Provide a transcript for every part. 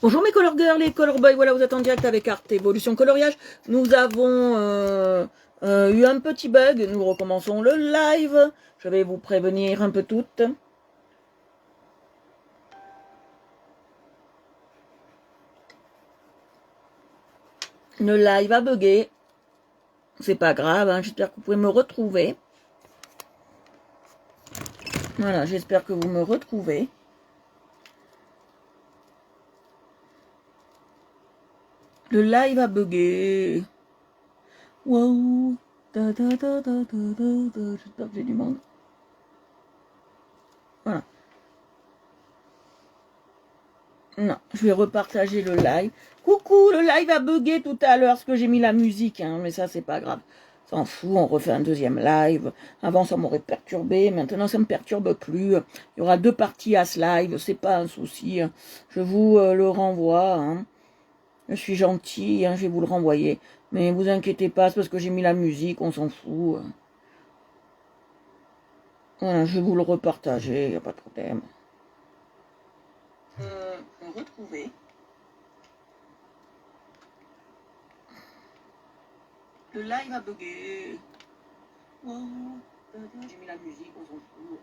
Bonjour mes color girls et color boys, voilà vous êtes en direct avec Art Evolution Coloriage. Nous avons eu un petit bug, nous recommençons le live. Je vais vous prévenir un peu toutes. Le live a bugué, c'est pas grave, hein, j'espère que vous pouvez me retrouver. Voilà, j'espère que vous me retrouvez. Le live a bugué. Wow. J'espère que j'ai du monde. Voilà. Non, je vais repartager le live. Coucou, le live a bugué tout à l'heure parce que j'ai mis la musique, hein, mais ça c'est pas grave. S'en fout, on refait un deuxième live. Avant ça m'aurait perturbé, maintenant ça me perturbe plus. Il y aura 2 parties à ce live, c'est pas un souci. Je vous le renvoie. Hein. Je suis gentil, hein, je vais vous le renvoyer. Mais vous inquiétez pas, c'est parce que j'ai mis la musique, on s'en fout. Voilà, je vais vous le repartager, il n'y a pas de problème. Retrouver. Le live a bugué. Oh, j'ai mis la musique, on s'en fout.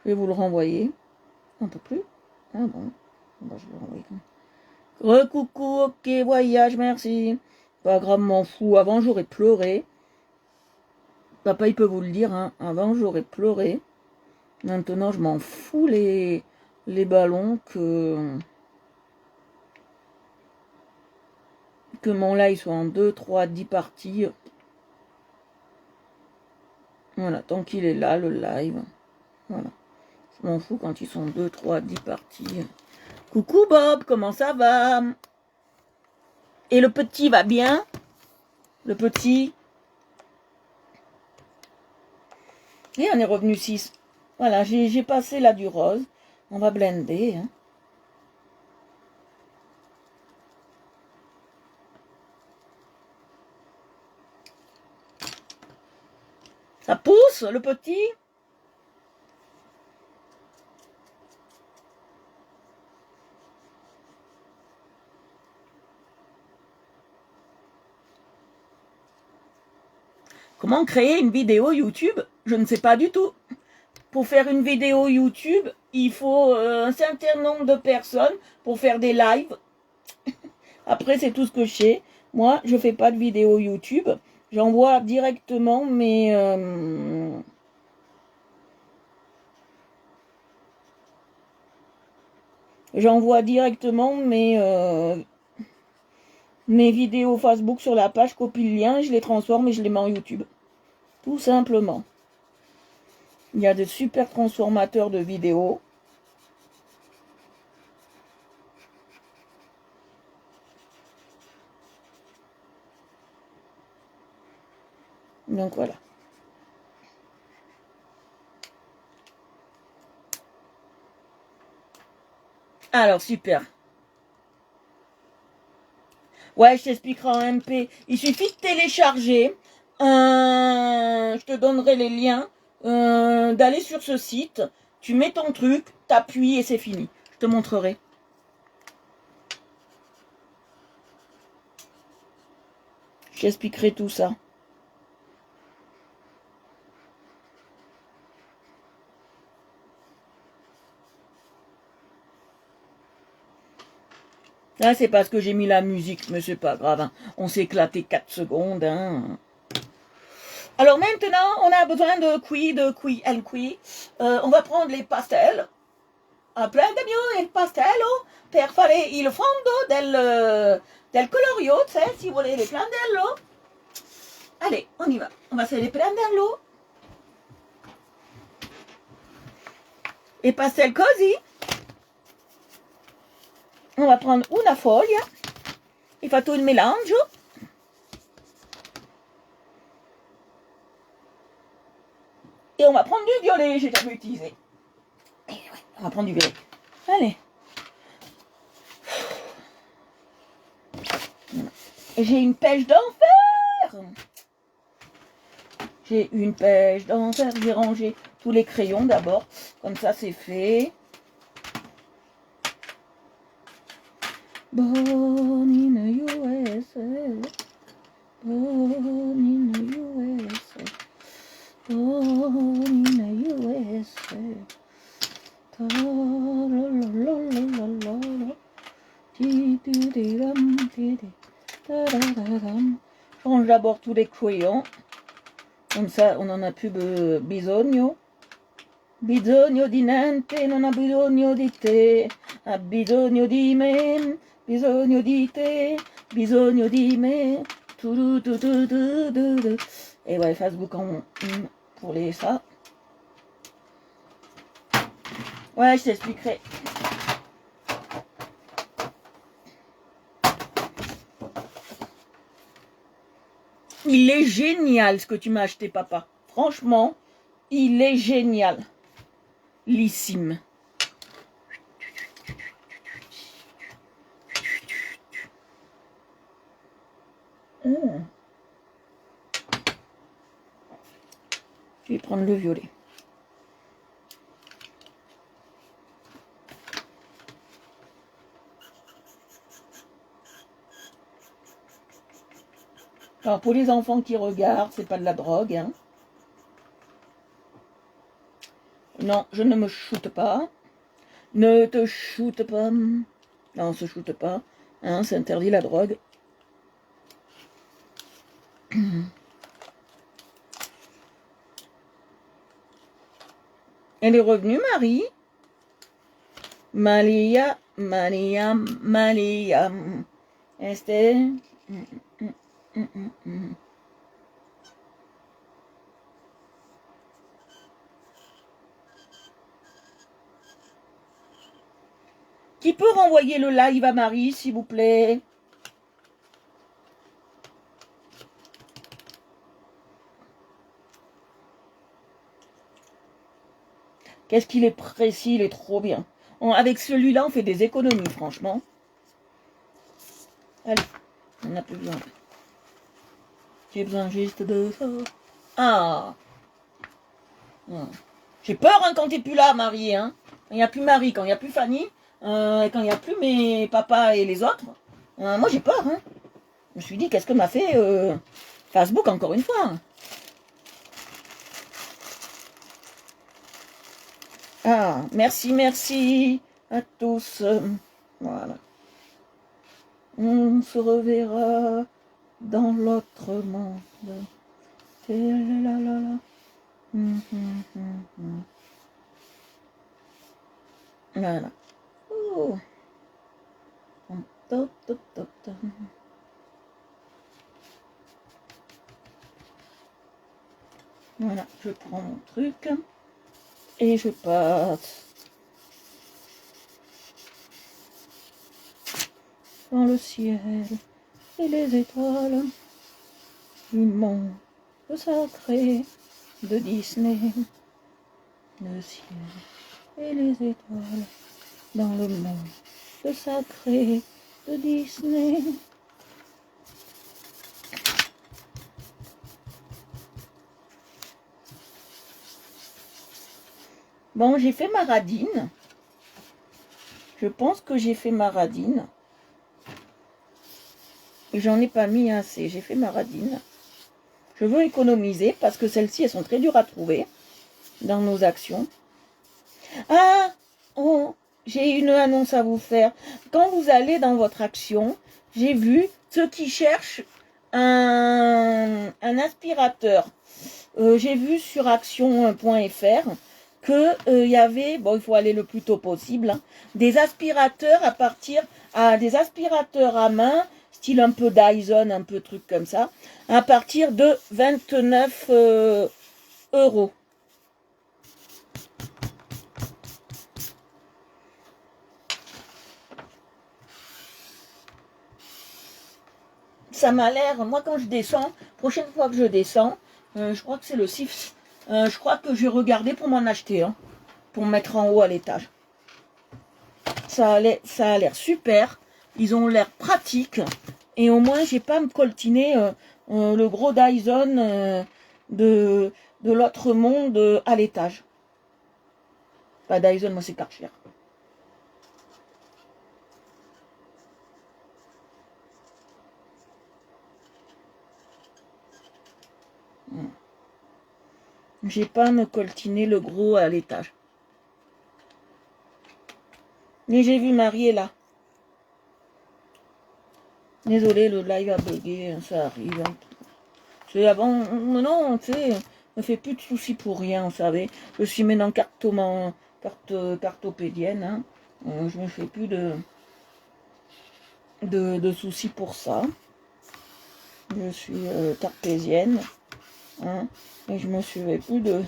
Je vais vous le renvoyer. On peut plus. Ah bon. Bah, je vais le renvoyer. Recoucou, ok, voyage, merci. Pas grave, m'en fous. Avant, j'aurais pleuré. Papa, il peut vous le dire. Hein. Avant, j'aurais pleuré. Maintenant, je m'en fous les ballons que mon live soit en 2, 3, 10 parties. Voilà, tant qu'il est là, le live. Voilà. Je m'en fous quand ils sont 2, 3, 10 parties. Coucou Bob, comment ça va? Et le petit va bien? Le petit? Et on est revenu 6. Voilà, j'ai passé là du rose. On va blender. Hein. Ça pousse, le petit? Comment créer une vidéo YouTube? Je ne sais pas du tout. Pour faire une vidéo YouTube, il faut un certain nombre de personnes pour faire des lives. Après, c'est tout ce que je sais. Moi, je fais pas de vidéo YouTube. J'envoie directement mes... J'envoie directement mes vidéos Facebook sur la page, copie le lien, je les transforme et je les mets en YouTube. Tout simplement. Il y a de super transformateurs de vidéos. Donc voilà. Alors, super. Ouais, je t'expliquerai en MP. Il suffit de télécharger. Je te donnerai les liens. D'aller sur ce site. Tu mets ton truc, t'appuies et c'est fini. Je te montrerai. Je t'expliquerai tout ça. Là, c'est parce que j'ai mis la musique, mais c'est pas grave. Hein. On s'est éclaté 4 secondes. Hein. Alors maintenant, on a besoin de qui. On va prendre les pastels. Prendemi il pastello per fare il fondo del colorio, si volete prenderlo. Allez, on y va. On va essayer de prenderlo. Et pastel così. On va prendre una foglia. Il fa tout il mélange. Et on va prendre du violet, j'ai déjà utilisé. Et ouais, on va prendre du violet. Allez. Et j'ai une pêche d'enfer. J'ai une pêche d'enfer. J'ai rangé tous les crayons d'abord. Comme ça, c'est fait. Born in the USA. Born in the USA. Born in the USA. Je range d'abord tous les crayons. Comme ça, on n'en a plus bisogno. Bisogno di niente, non ha bisogno di te. Ha bisogno di me, bisogno di te, bisogno di me. Et ouais, Facebook pour les ça. Ouais, je t'expliquerai. Il est génial ce que tu m'as acheté, papa. Franchement, il est génial. Lissime. Oh. Je vais prendre le violet. Alors pour les enfants qui regardent, c'est pas de la drogue, hein. Non, je ne me shoote pas. Ne te shoote pas. Non, on se shoote pas. Hein, c'est interdit la drogue. Elle est revenue, Marie. Malia, Malia, Malia. Esther. Qui peut renvoyer le live à Marie, s'il vous plaît? Qu'est-ce qu'il est précis, il est trop bien. Avec celui-là, on fait des économies, franchement. Allez, on n'a plus besoin. J'ai besoin juste de ça. Ah, j'ai peur hein, quand t'es plus là, Marie. Hein. Quand il n'y a plus Marie, quand il n'y a plus Fanny, quand il n'y a plus mes papas et les autres, moi j'ai peur. Hein. Je me suis dit, qu'est-ce que m'a fait Facebook encore une fois. Ah, merci à tous. Voilà. On se reverra dans l'autre monde. Voilà. Oh. Top, top, top, top. Voilà, je prends mon truc et je passe dans le ciel et les étoiles du monde sacré de Disney. Le ciel et les étoiles dans le monde sacré de Disney. Bon, j'ai fait ma radine. Je pense que j'ai fait ma radine. Et j'en ai pas mis assez. J'ai fait ma radine. Je veux économiser parce que celles-ci, elles sont très dures à trouver dans nos actions. Ah, oh, j'ai une annonce à vous faire. Quand vous allez dans votre action, j'ai vu ceux qui cherchent un aspirateur. J'ai vu sur action.fr que y avait, bon, il faut aller le plus tôt possible, hein, des aspirateurs des aspirateurs à main, style un peu Dyson, un peu truc comme ça, à partir de 29 euros. Ça m'a l'air, moi quand je descends, prochaine fois que je descends, je crois que c'est le 6, je crois que je vais regarder pour m'en acheter un, pour mettre en haut à l'étage. Ça a l'air super, ils ont l'air pratiques, et au moins j'ai pas à me coltiner le gros Dyson de l'autre monde à l'étage. Pas Dyson, moi c'est Karcher. J'ai pas à me coltiner le gros à l'étage. Mais j'ai vu Marie est là. Désolé, le live a bugué, ça arrive. C'est avant, non, tu sais, ne fais plus de soucis pour rien, vous savez. Je suis maintenant cartopédienne, hein. Je me fais plus de soucis pour ça. Je suis cartésienne, hein, et je me suis fait plus de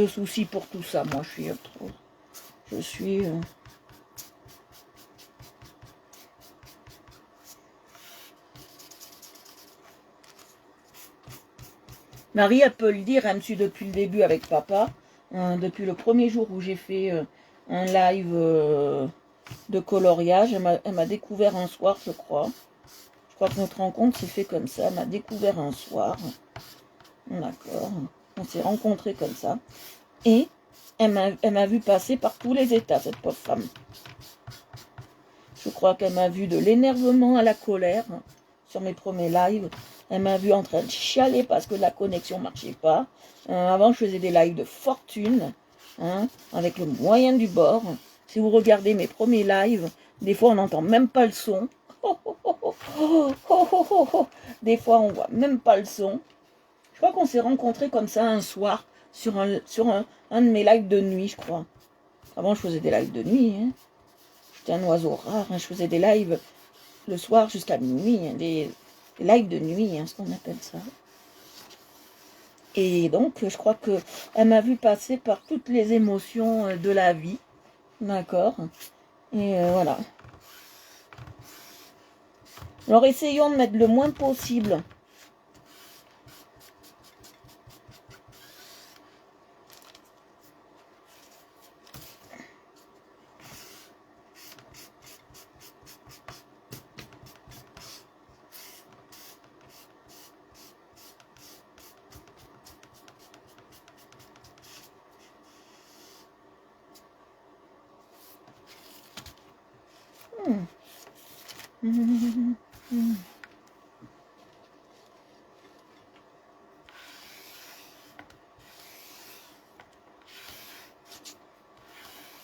soucis pour tout ça. Moi, je suis Marie, elle peut le dire, elle me suit depuis le début avec papa, hein, depuis le premier jour où j'ai fait un live de coloriage. Elle m'a découvert un soir, je crois. Je crois que notre rencontre s'est fait comme ça. Elle m'a découvert un soir. D'accord. On s'est rencontrés comme ça. Et elle m'a vu passer par tous les états, cette pauvre femme. Je crois qu'elle m'a vu de l'énervement à la colère sur mes premiers lives. Elle m'a vu en train de chialer parce que la connexion ne marchait pas. Avant, je faisais des lives de fortune, hein, avec le moyen du bord. Si vous regardez mes premiers lives, des fois, on n'entend même pas le son. Des fois, on voit même pas le son. Je crois qu'on s'est rencontrés comme ça un soir sur un de mes lives de nuit, je crois. Avant, je faisais des lives de nuit. Hein. J'étais un oiseau rare. Hein. Je faisais des lives le soir jusqu'à minuit. Hein. Des lives de nuit, hein, ce qu'on appelle ça. Et donc, je crois qu'elle m'a vu passer par toutes les émotions de la vie. D'accord. Et voilà. Alors, essayons de mettre le moins possible.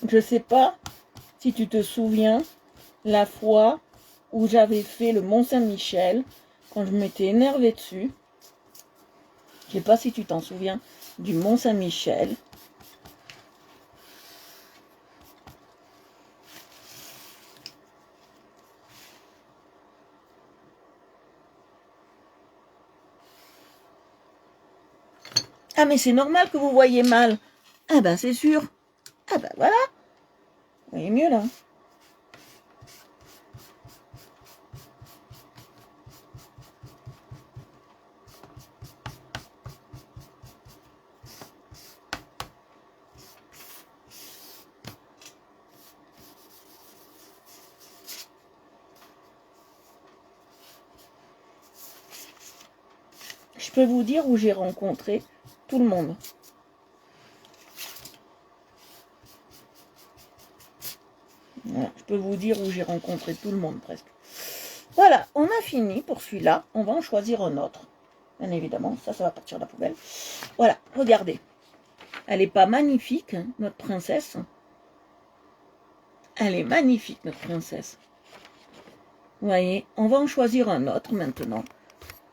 Je sais pas si tu te souviens la fois où j'avais fait le Mont-Saint-Michel, quand je m'étais énervée dessus. Je sais pas si tu t'en souviens du Mont-Saint-Michel. Ah mais c'est normal que vous voyez mal. Ah ben c'est sûr. Ah ben voilà. Vous voyez mieux là. Je peux vous dire où j'ai rencontré tout le monde. Voilà, je peux vous dire où j'ai rencontré tout le monde presque. Voilà, on a fini pour celui-là. On va en choisir un autre. Bien évidemment, ça va partir de la poubelle. Voilà, regardez. Elle n'est pas magnifique, hein, notre princesse. Elle est magnifique, notre princesse. Vous voyez, on va en choisir un autre maintenant.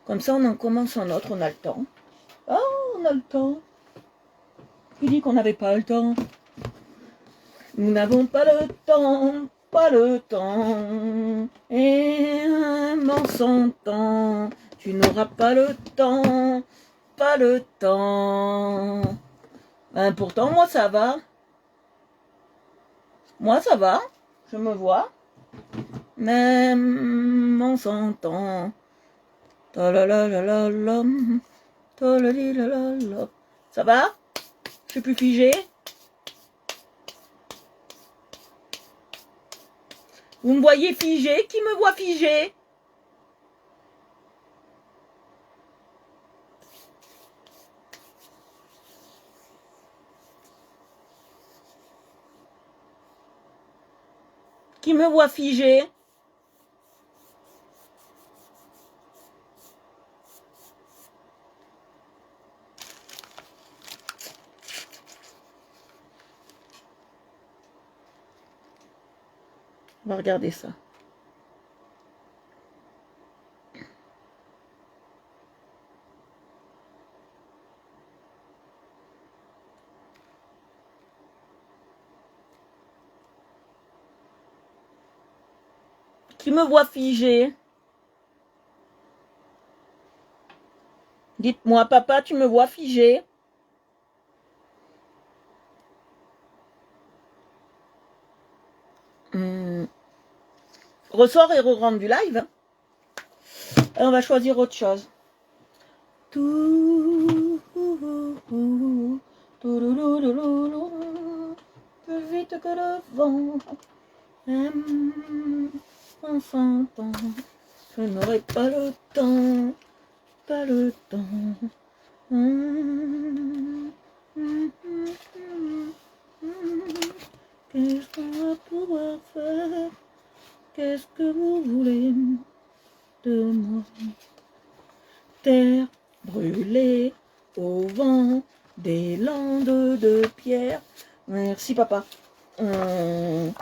Comme ça, on en commence un autre, on a le temps. Oh, on a le temps. Qui dit qu'on n'avait pas le temps? Nous n'avons pas le temps, pas le temps. Et en son temps, tu n'auras pas le temps, pas le temps. Ben, pourtant, moi, ça va. Moi, ça va. Je me vois. Même en son temps. Ça va? Je suis plus figée? Vous me voyez figée? Qui me voit figée? Qui me voit figé? On va regarder ça. Qui me voit figé? Dites-moi, papa, tu me vois figé? Ressort et re-rentre du live. Alors, on va choisir autre chose. Plus vite que le vent. En s'entend. Je n'aurai pas le temps. Pas le temps. Qu'est-ce qu'on va pouvoir faire? Qu'est-ce que vous voulez de moi? Terre brûlée au vent des landes de pierre. Merci papa. Terre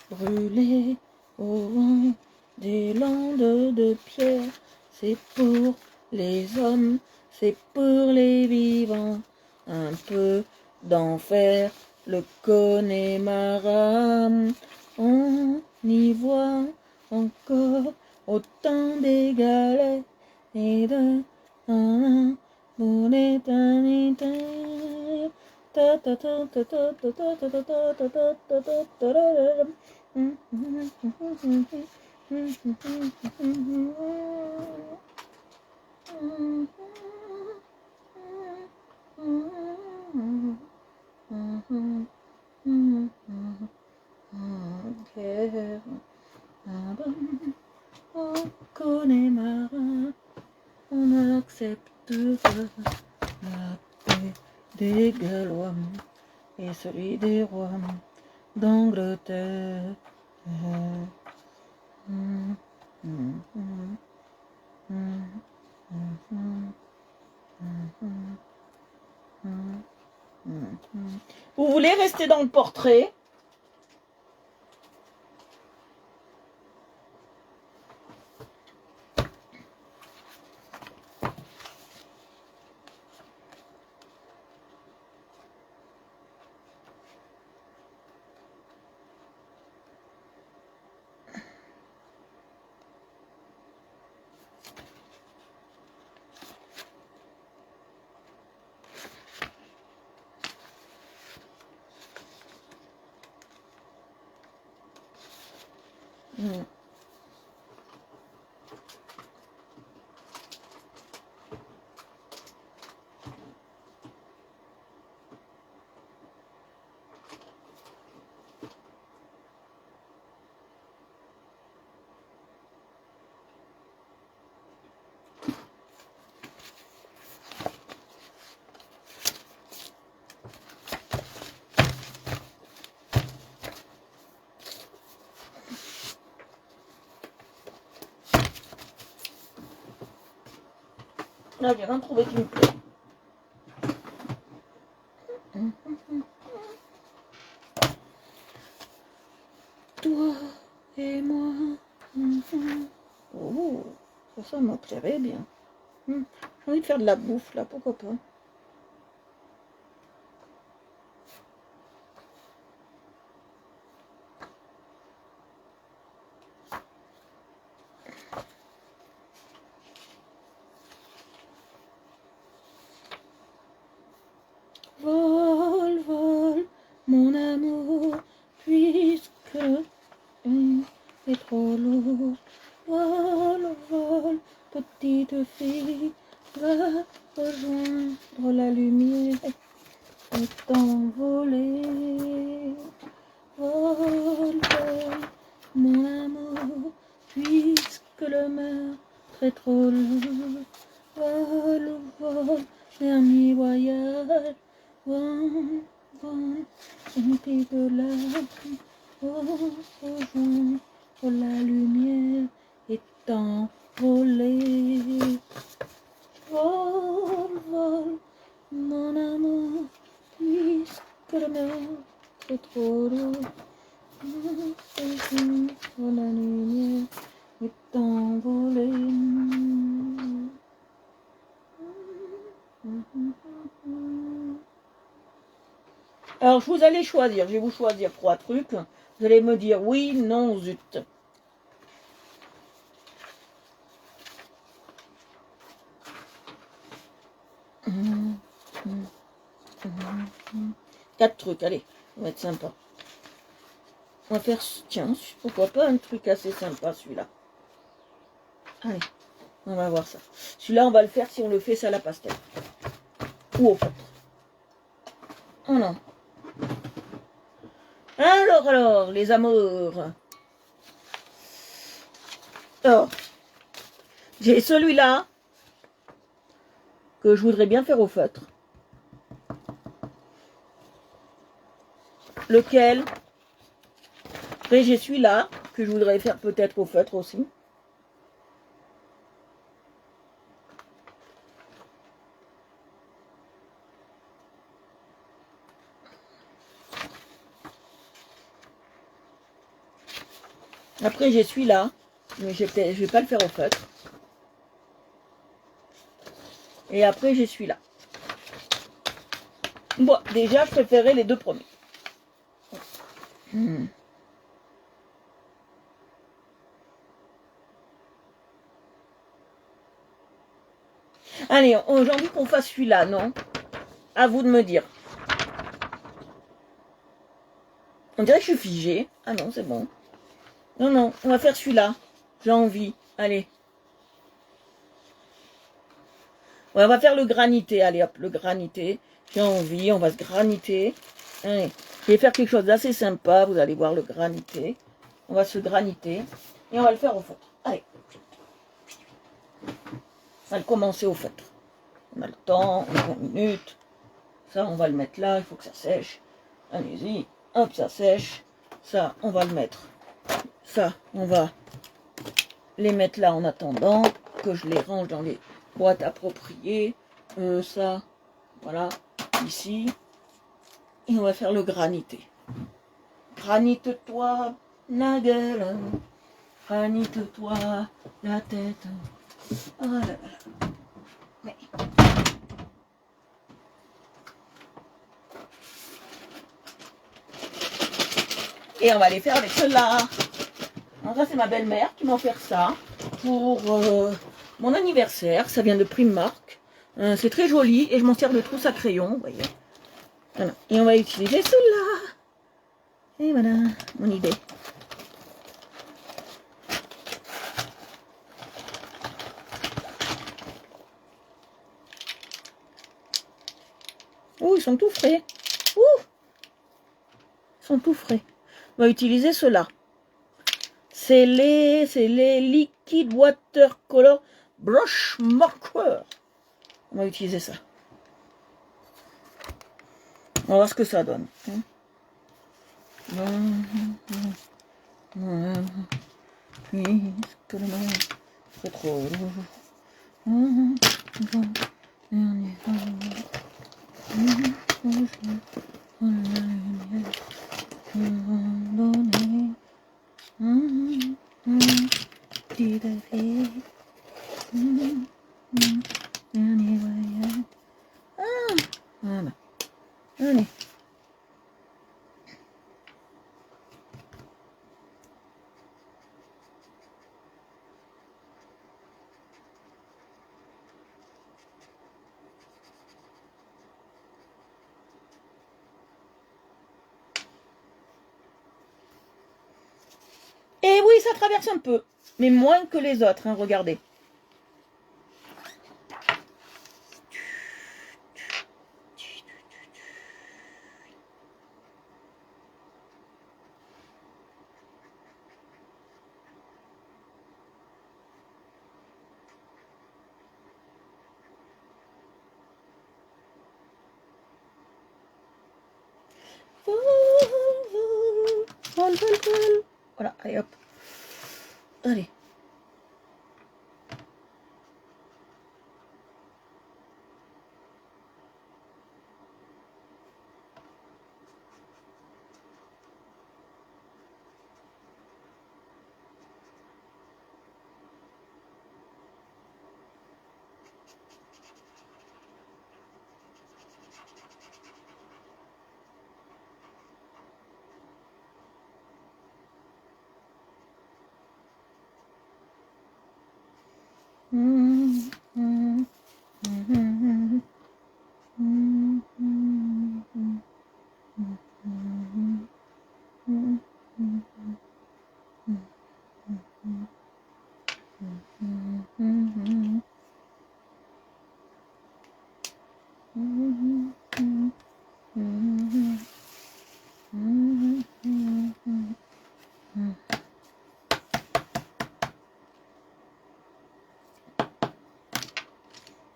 brûlée au vent des landes de pierre. C'est pour les hommes, c'est pour les vivants. Un peu d'enfer, le Connemara. On y voit encore autant d'égalais et de mon éternité. On connaît marin, on accepte la paix des Gallois et celui des rois d'Angleterre. Vous voulez rester dans le portrait? Là, j'ai rien trouvé qui me plaît. Toi et moi. Oh, ça me plairait bien. J'ai envie de faire de la bouffe là, pourquoi pas. Vol, vol, mon amour, puisque le est trop lourd. Vol, vol, petite fille, va rejoindre la lumière et t'envoler. Vol, vol, mon amour, puisque le meurtre est trop lourd. Vol, vol, dernier voyage. Von, une petite larme rejoins la lumière est envolée. Vol, vol, mon amour, puisque la mer est trop loin. La lumière est envolée. Alors, vous allez choisir. Je vais vous choisir 3 trucs. Vous allez me dire oui, non, zut. Quatre trucs, allez, ça va être sympa. On va faire, tiens, pourquoi pas un truc assez sympa celui-là. Allez, on va voir ça. Celui-là, on va le faire si on le fait ça à la pastel. Ou au feutre. Oh non. Alors, les amours. Alors, j'ai celui-là que je voudrais bien faire au feutre. Lequel? Après, j'ai celui-là que je voudrais faire peut-être au feutre aussi. Après, j'ai celui-là, mais je vais pas le faire au feutre. Et après, j'ai celui-là. Bon, déjà, je préférais les 2 premiers. Allez, j'ai envie qu'on fasse celui-là, non? À vous de me dire. On dirait que je suis figée. Ah non, c'est bon. Non, on va faire celui-là. J'ai envie. Allez. Ouais, on va faire le granité. Allez, hop, le granité. J'ai envie, on va se graniter. Allez, je vais faire quelque chose d'assez sympa. Vous allez voir le granité. On va se graniter. Et on va le faire au feutre. Allez. On va le commencer au feutre. On a le temps, on a 20 minutes. Ça, on va le mettre là. Il faut que ça sèche. Allez-y. Hop, ça sèche. Ça, on va le mettre. Ça, on va les mettre là en attendant que je les range dans les boîtes appropriées. Ça, voilà, ici. Et on va faire le granité. Granite-toi la gueule. Granite-toi la tête. Oh là là. Mais... Et on va les faire avec ceux-là. Alors ça, c'est ma belle-mère qui m'a offert ça pour mon anniversaire. Ça vient de Primark. C'est très joli et je m'en sers de trousse à crayon, vous voyez. Voilà. Et on va utiliser ceux-là. Et voilà, mon idée. Oh, ils sont tout frais. Ouh, ils sont tout frais. On va utiliser ceux-là. C'est les Liquid Watercolor Brush Marker. On va utiliser ça. On va voir ce que ça donne. C'est trop. Voilà. Allez. Et oui, ça traverse un peu, mais moins que les autres, hein, regardez. vol. Voilà, allez hop. Allez.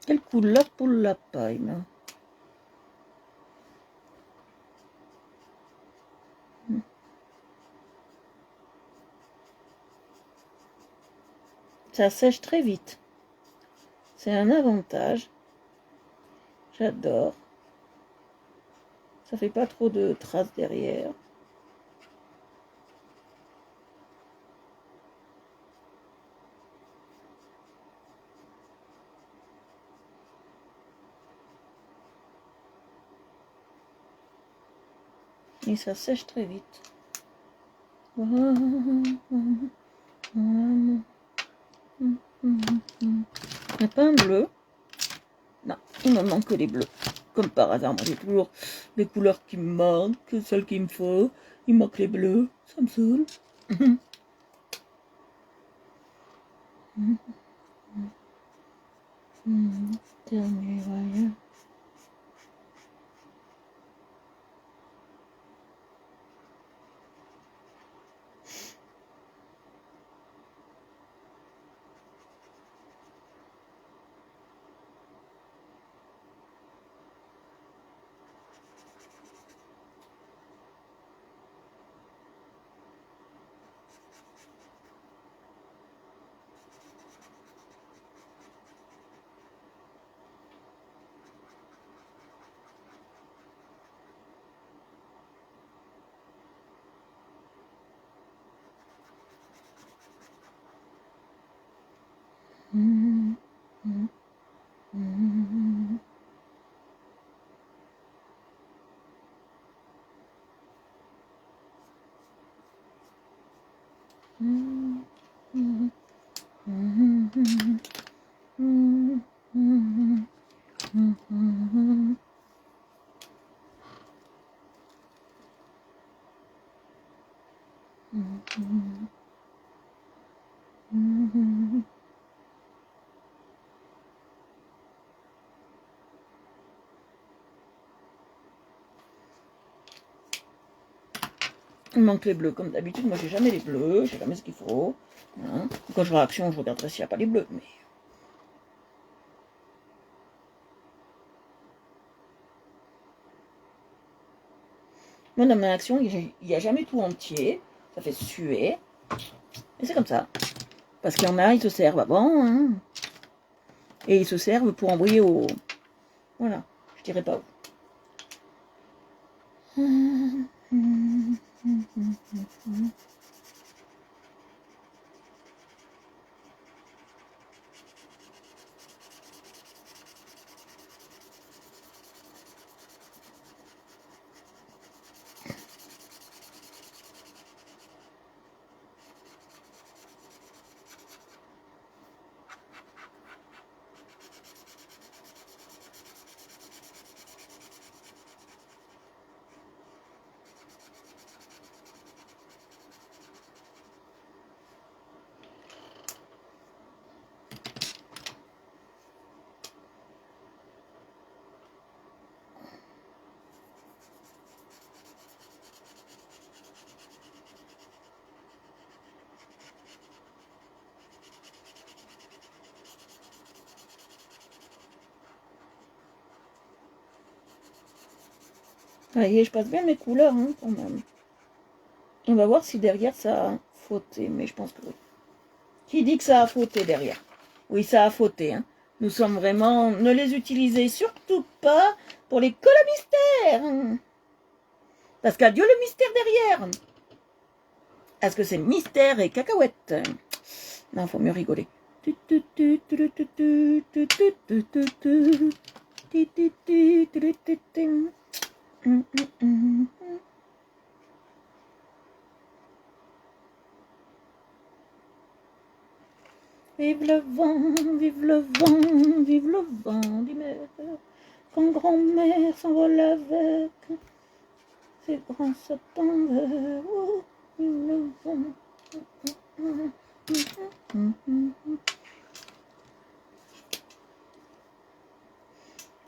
Quelle couleur pour la paille, là. Ça sèche très vite. C'est un avantage. J'adore. Ça fait pas trop de traces derrière. Et ça sèche très vite. Il n'y a pas un bleu? Non, il me manque les bleus. Comme par hasard, moi j'ai toujours les couleurs qui me manquent, celles qu'il me faut. Il manque les bleus, ça me saoule. Dernier voyage. Il manque les bleus, comme d'habitude. Moi, j'ai jamais les bleus, j'ai jamais ce qu'il faut. Hein. Quand je réaction, je regarderai s'il n'y a pas les bleus. Mais... moi, dans ma action, il n'y a jamais tout entier. Ça fait suer. Et c'est comme ça. Parce qu'il y en a, ils se servent avant. Hein. Et ils se servent pour envoyer au... voilà, je dirais pas où. Vous voyez, je passe bien mes couleurs, hein, quand même. On va voir si derrière ça a fauté, mais je pense que oui. Qui dit que ça a fauté derrière? Oui, ça a fauté. Hein. Nous sommes vraiment... Ne les utilisez surtout pas pour les cols mystères. Parce qu'adieu le mystère derrière. Est-ce que c'est mystère et cacahuètes? Non, faut mieux rigoler. Vive le vent, vive le vent, vive le vent d'hiver. Quand grand-mère s'envole avec ses grands sapins verts. Oh, vive le vent.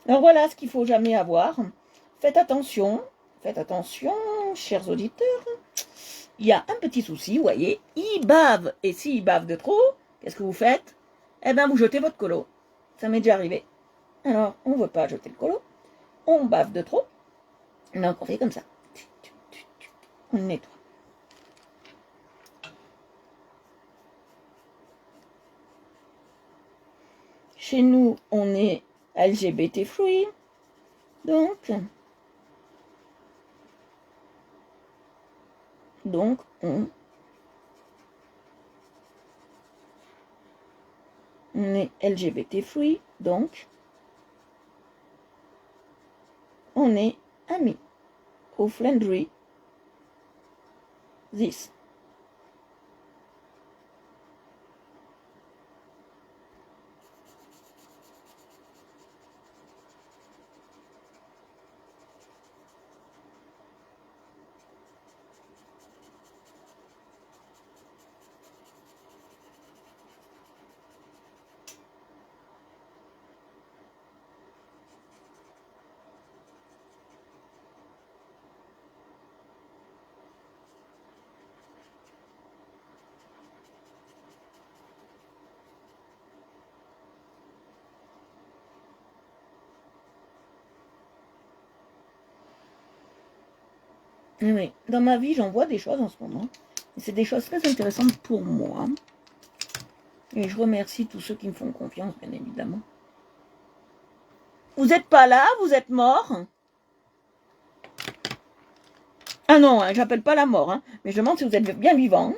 Alors voilà ce qu'il ne faut jamais avoir. Faites attention, chers auditeurs. Il y a un petit souci, vous voyez, il bave. Et s'il bave de trop, qu'est-ce que vous faites? Eh bien, vous jetez votre colo. Ça m'est déjà arrivé. Alors, on ne veut pas jeter le colo. On bave de trop. Donc, on fait comme ça. On nettoie. Chez nous, on est LGBT free. Donc on est LGBT free, donc on est amis au friendly this. Oui, dans ma vie, j'en vois des choses en ce moment. Et c'est des choses très intéressantes pour moi. Et je remercie tous ceux qui me font confiance, bien évidemment. Vous n'êtes pas là, vous êtes mort. Ah non, hein, j'appelle pas la mort, hein, mais je demande si vous êtes bien vivant.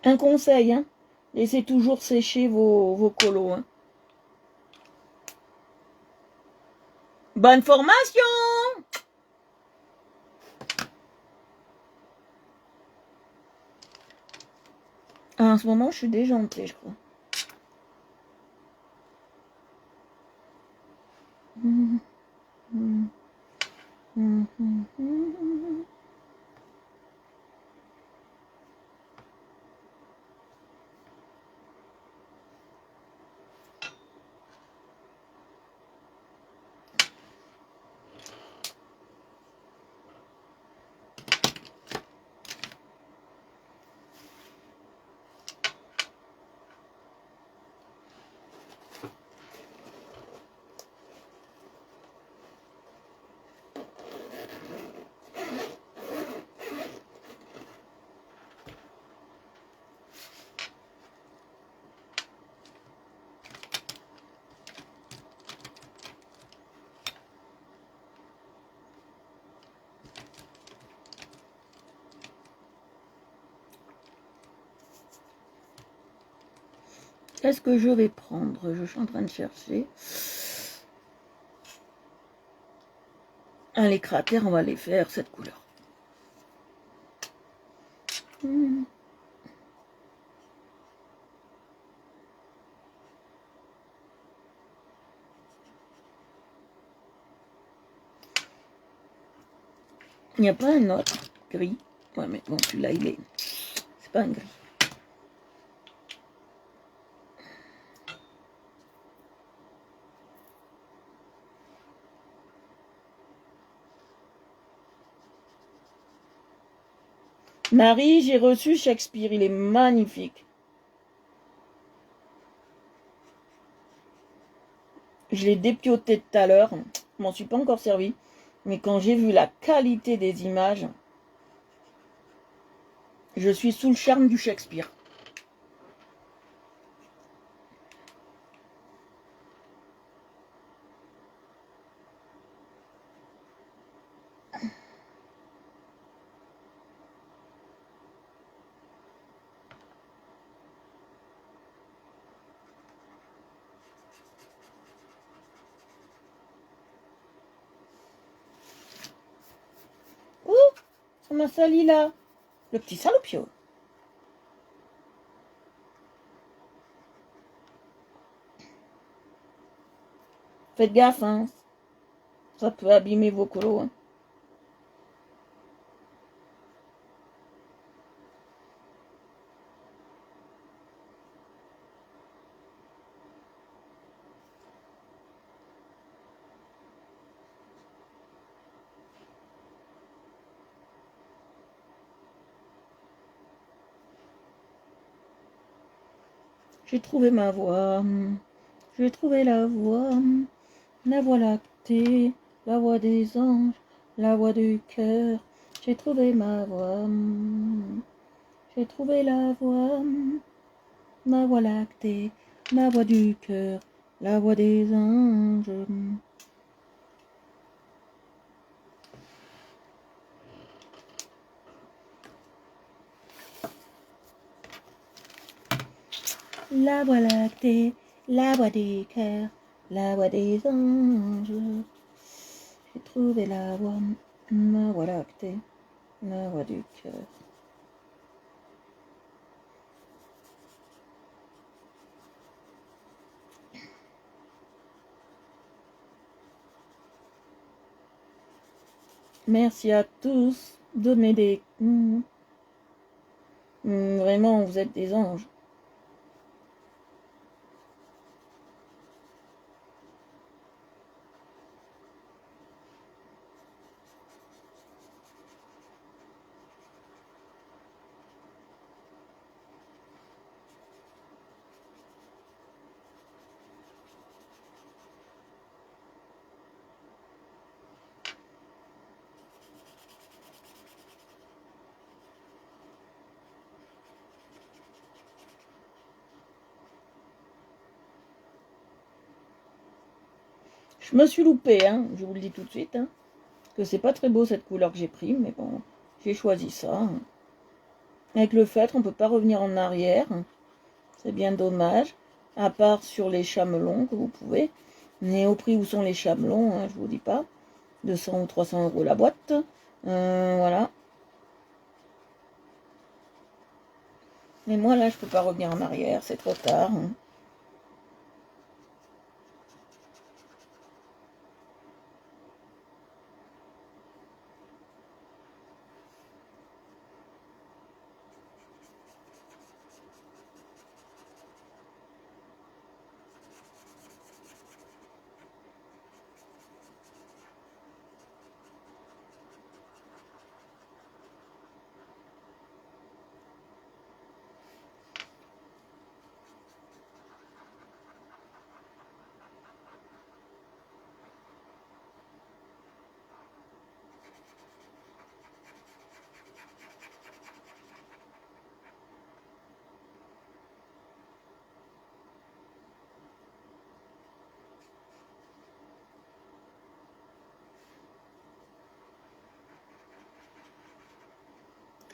Un conseil, hein, laissez toujours sécher vos colos. Hein. Bonne formation! En ce moment, je suis déjantée, je crois. Qu'est-ce que je vais prendre? Je suis en train de chercher. Les cratères, on va les faire cette couleur. Il n'y a pas un autre gris. Ouais, mais bon, celui-là, il est... C'est pas un gris. Marie, j'ai reçu Shakespeare. Il est magnifique. Je l'ai dépioté tout à l'heure. Je m'en suis pas encore servi. Mais quand j'ai vu la qualité des images, je suis sous le charme du Shakespeare. Ouh, ça m'a sali là. Le petit salopio. Faites gaffe, hein. Ça peut abîmer vos colos. Hein. J'ai trouvé ma voix. J'ai trouvé la voix lactée, la voix des anges, la voix du cœur. J'ai trouvé ma voix. J'ai trouvé la voix. Ma voix lactée, la voix du cœur, la voix des anges. La voix lactée, la voix du cœur, la voix des anges. J'ai trouvé la voix, ma voix lactée, la voix du cœur. Merci à tous de m'aider. Vraiment, vous êtes des anges. Je me suis loupée, hein, je vous le dis tout de suite. Hein, que c'est pas très beau cette couleur que j'ai pris, mais bon, j'ai choisi ça. Avec le feutre, on ne peut pas revenir en arrière. C'est bien dommage. À part sur les chamelons que vous pouvez. Mais au prix où sont les chamelons, hein, je vous dis pas. 200 ou 300 € la boîte. Voilà. Mais moi là, je peux pas revenir en arrière, c'est trop tard. Hein.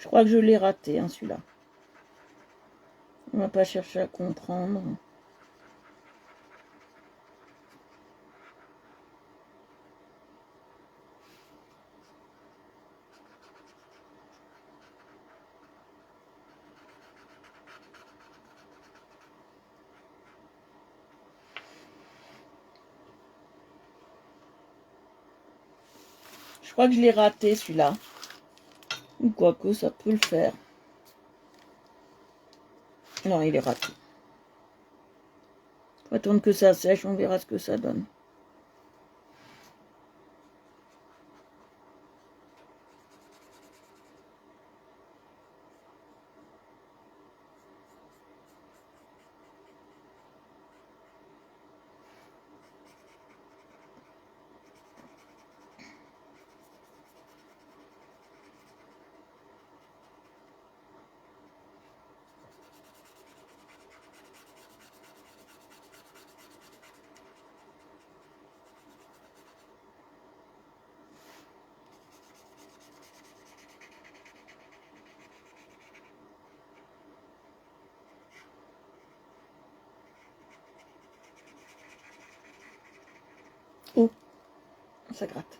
Je crois que je l'ai raté, hein, celui-là. On va pas chercher à comprendre. Je crois que je l'ai raté, celui-là. Ou quoique ça peut le faire. Non, il est raté. Faut attendre que ça sèche, on verra ce que ça donne. Oh, ça gratte.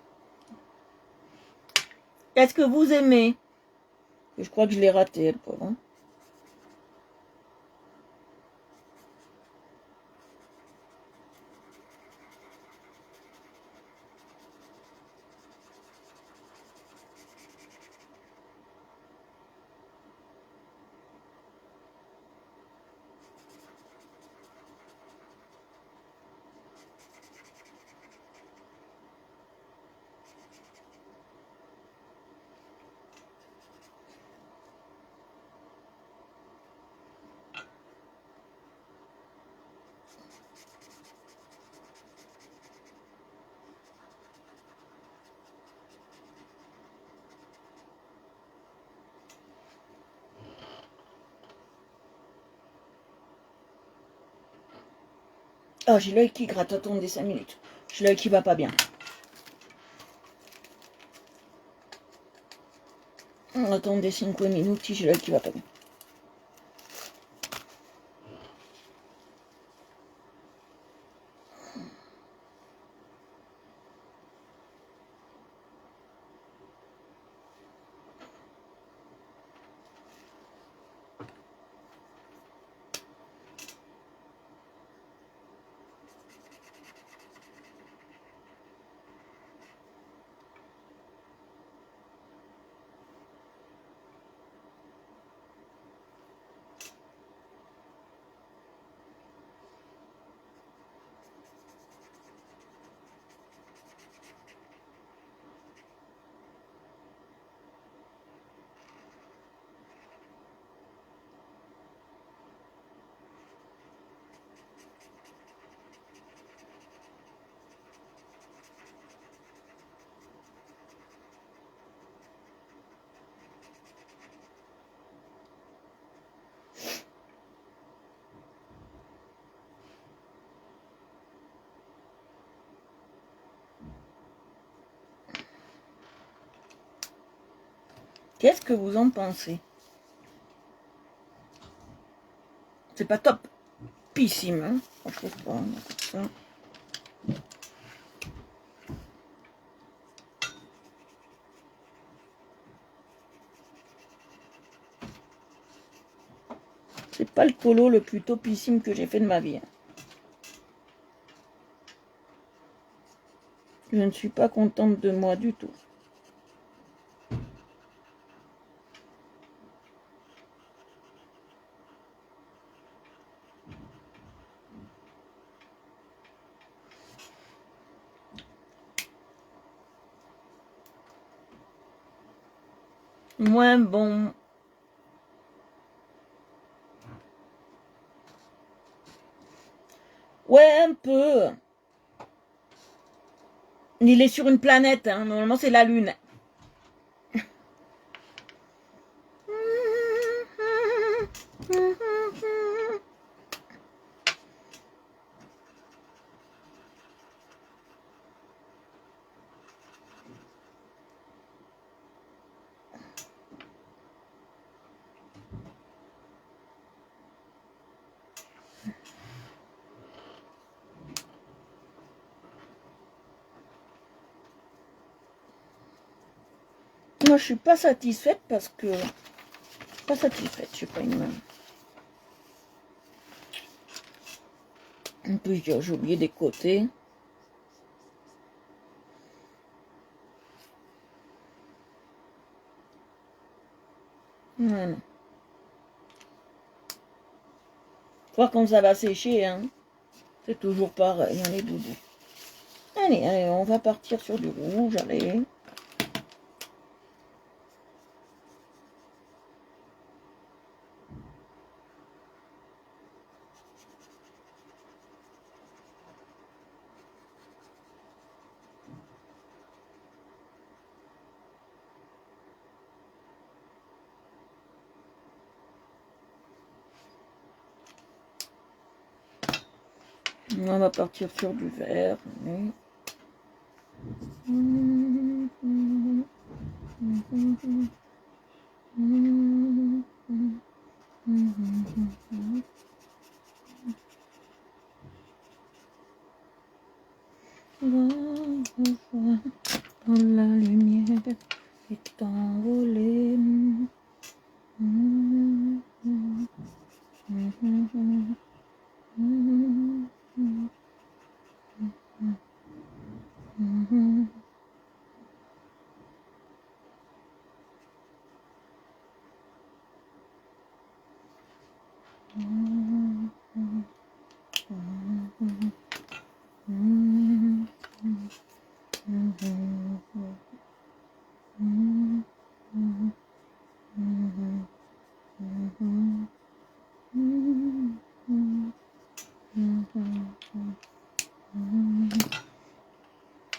Est-ce que vous aimez? Je crois que je l'ai raté, le pauvre. Hein. Oh, j'ai l'œil qui gratte. Attendez 5 minutes. J'ai l'œil qui va pas bien. Attendez 5 minutes, j'ai l'œil qui va pas bien. Qu'est-ce que vous en pensez? C'est pas top. Pissime, hein? Je trouve pas, ça. C'est pas le polo le plus topissime que j'ai fait de ma vie. Hein. Je ne suis pas contente de moi du tout. Moins bon. Ouais, un peu. Il est sur une planète, hein. Normalement c'est la Lune. Moi je suis pas satisfaite parce que... Pas satisfaite, je sais pas une... En plus j'ai oublié des côtés. Voilà. Voir quand ça va sécher, hein. C'est toujours pareil, hein, les doudous. Allez, allez, on va partir sur du rouge, allez. On va partir sur du vert. Allez. Dans la lumière est envolée.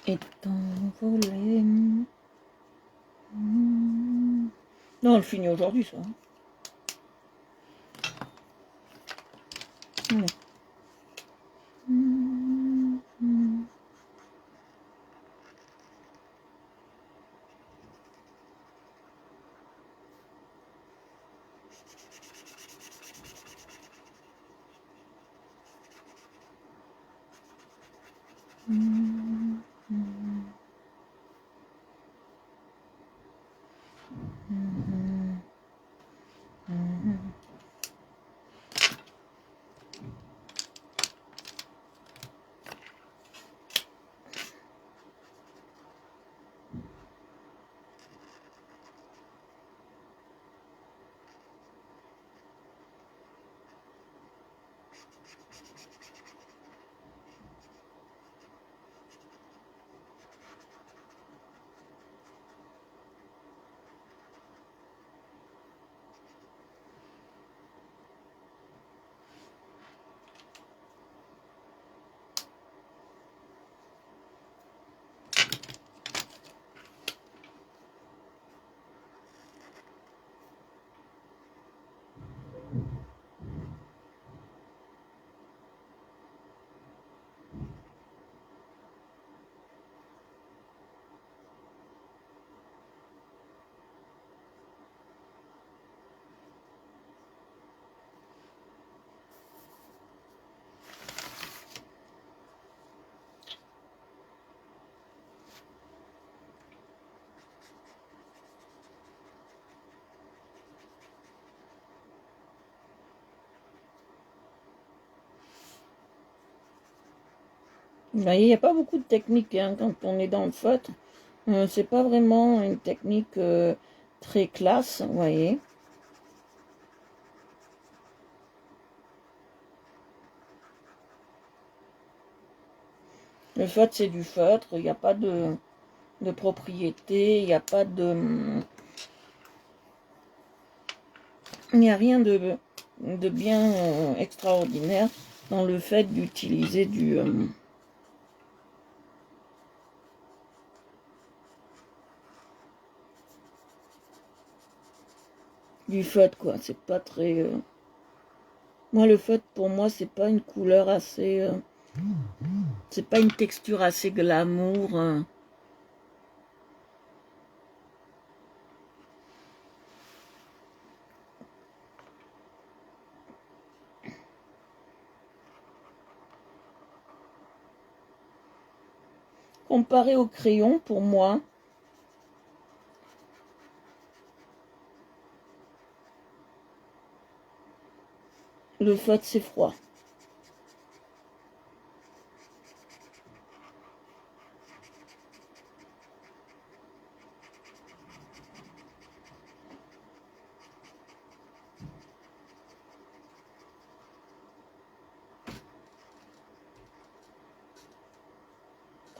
Est envolé. Non, on le finit aujourd'hui, ça. Allez. Vous voyez, il n'y a pas beaucoup de techniques hein, quand on est dans le feutre. C'est pas vraiment une technique très classe, vous voyez. Le feutre, c'est du feutre, il n'y a pas de propriété, il n'y a pas de... Il n'y a rien de bien extraordinaire dans le fait d'utiliser du feutre, quoi. C'est pas très... Moi, le feutre, pour moi, c'est pas une couleur assez... c'est pas une texture assez glamour. Comparé au crayon, pour moi, le feutre, c'est froid.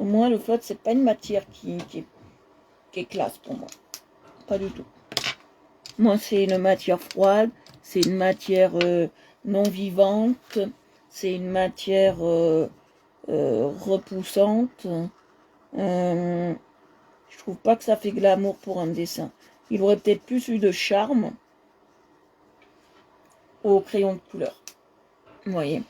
Pour moi, le feutre, c'est pas une matière qui est classe pour moi. Pas du tout. Moi, c'est une matière froide, c'est une matière non vivante, c'est une matière repoussante. Je trouve pas que ça fait glamour pour un dessin. Il aurait peut-être plus eu de charme au crayon de couleur. Vous voyez.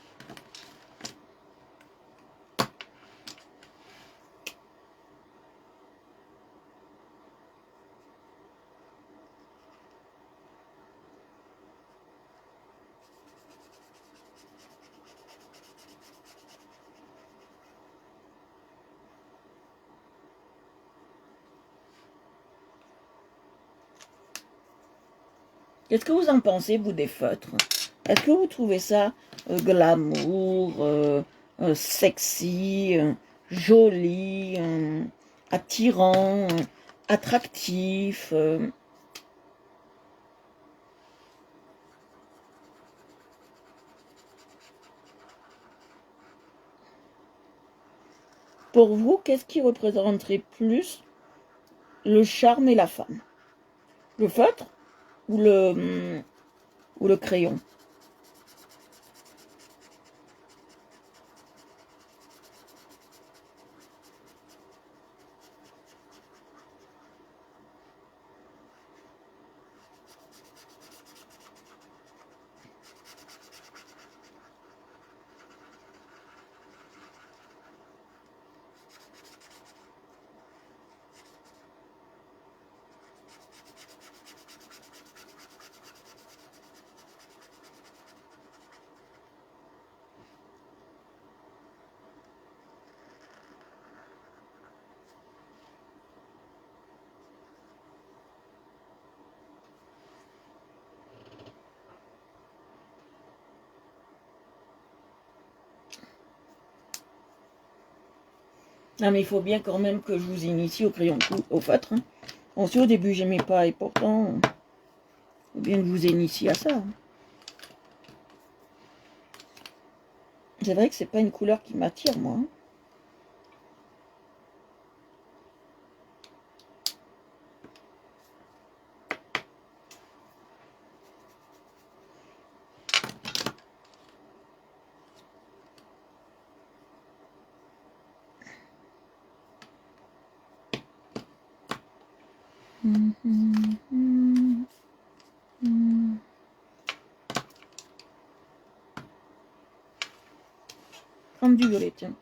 Qu'est-ce que vous en pensez, vous, des feutres? Est-ce que vous trouvez ça glamour, sexy, joli, attirant, attractif Pour vous, qu'est-ce qui représenterait plus le charme et la femme? Le feutre ou le crayon? Non, mais il faut bien quand même que je vous initie au crayon au feutre. Hein. Bon, si au début j'aimais pas, et pourtant, il faut bien que je vous initie à ça. Hein. C'est vrai que c'est pas une couleur qui m'attire, moi. Hein. Comme du violet, tiens.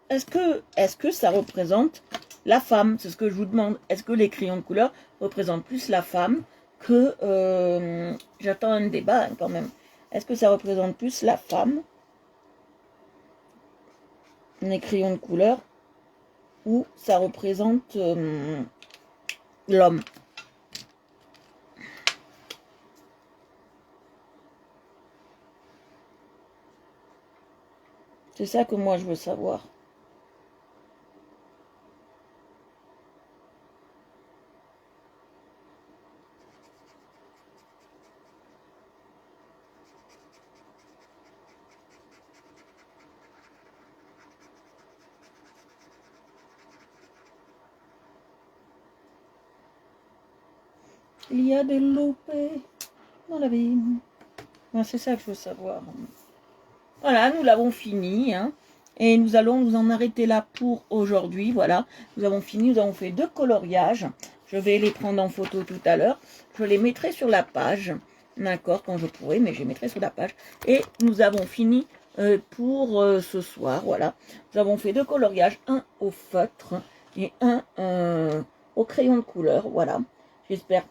Est-ce que ça représente la femme? C'est ce que je vous demande. Est-ce que les crayons de couleur représentent plus la femme que... J'attends un débat hein, quand même. Est-ce que ça représente plus la femme, les crayons de couleur, ou ça représente l'homme? C'est ça que moi je veux savoir. Il y a des loupés dans la vie. C'est ça que je veux savoir. Voilà, nous l'avons fini. Hein, et nous allons nous en arrêter là pour aujourd'hui. Voilà, nous avons fini. Nous avons fait 2 coloriages. Je vais les prendre en photo tout à l'heure. Je les mettrai sur la page. D'accord, quand je pourrai, mais je les mettrai sur la page. Et nous avons fini pour ce soir. Voilà, nous avons fait 2 coloriages. Un au feutre et un au crayon de couleur. Voilà, j'espère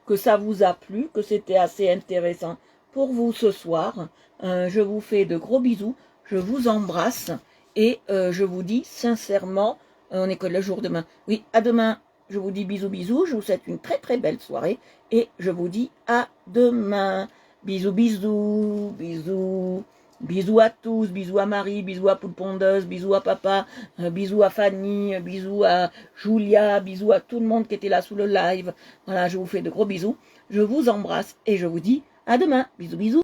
que ça vous a plu, que c'était assez intéressant pour vous ce soir. Je vous fais de gros bisous, je vous embrasse et je vous dis sincèrement, on est que le jour demain. Oui, à demain, je vous dis bisous bisous, je vous souhaite une très très belle soirée et je vous dis à demain. Bisous bisous, bisous. Bisous à tous, bisous à Marie, bisous à Poule Pondeuse, bisous à papa, bisous à Fanny, bisous à Julia, bisous à tout le monde qui était là sous le live. Voilà, je vous fais de gros bisous, je vous embrasse et je vous dis à demain. Bisous bisous.